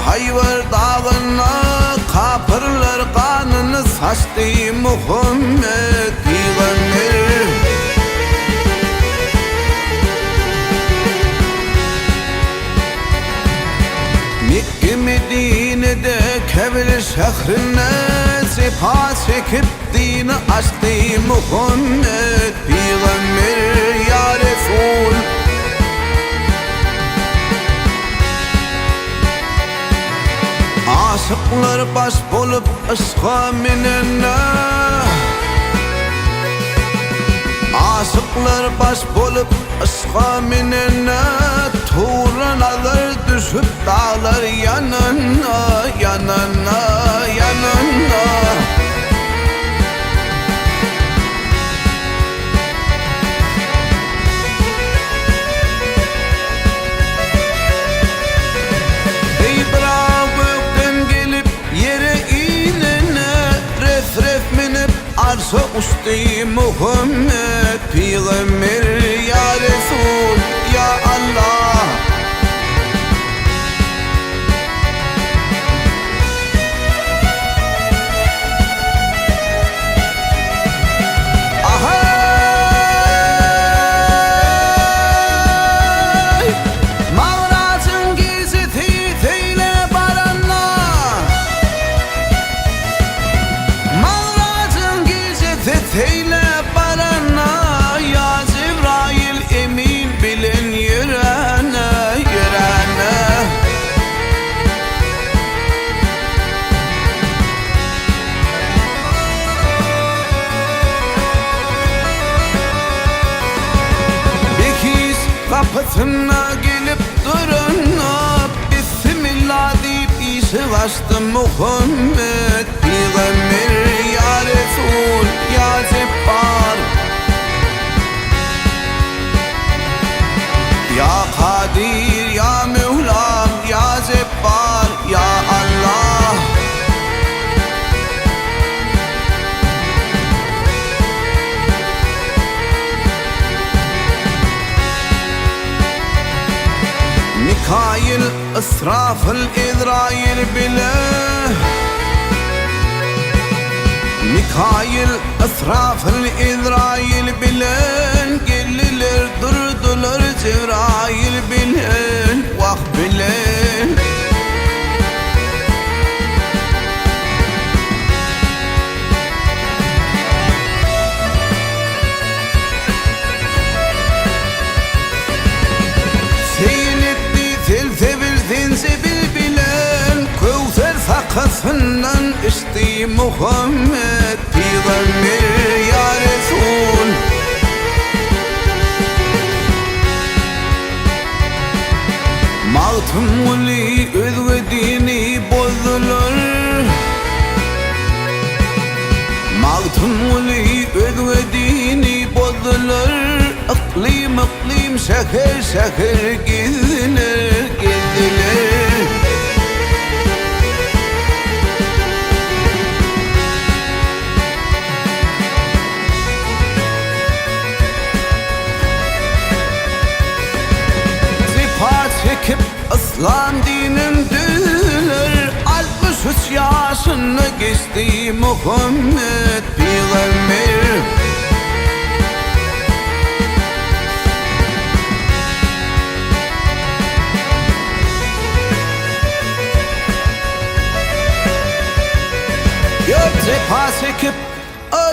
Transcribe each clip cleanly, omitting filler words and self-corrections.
Hayvar dağına kapırlar kanını saçtı Muhammed Peygamber. Mekke Medine'de Kevl şehrine sefa çekip dini açtı Muhammed Peygamber ya Resul. Aşıklar baş bulup aşka minenne, aşıklar baş bulup aşka minenne, tuğranalar düşüp dağlar yanına, yanına, yanına. Arsa usti Muhammed Peygamber ya Resul ya Allah. Teyle barana ya Cebrail emin bilin yürene, yürene. Bekiz kapısına gelip durana, Bismillah deyip işi açtı Muhammed Peygamber ya Resul ya Cebbar ya Kadir ya Mevlam ya Cebbar ya Allah. Mikail, İsrafil, İzrail bile, Mikail, İsrafil, İzrail bilen, geldiler durdular Cebrail bilen, vah bilen. Seyletti zelzebil zenzebil bilen, Kevser sakasından içti Muhammed Peygamber ya Resul. Mağtumuli özvedini bozdular, Mağtumuli özvedini bozdular. İklim iklim şehir şehir gezdiler, gezdiler. Çekip İslam dinin düğünler, 63 yaşını geçti Muhammed Peygamber.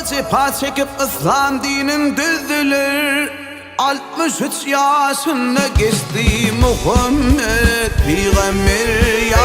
Cepa çekip İslam dinin düzdüler, 63 yaşını geçti Muhammed Peygamber ya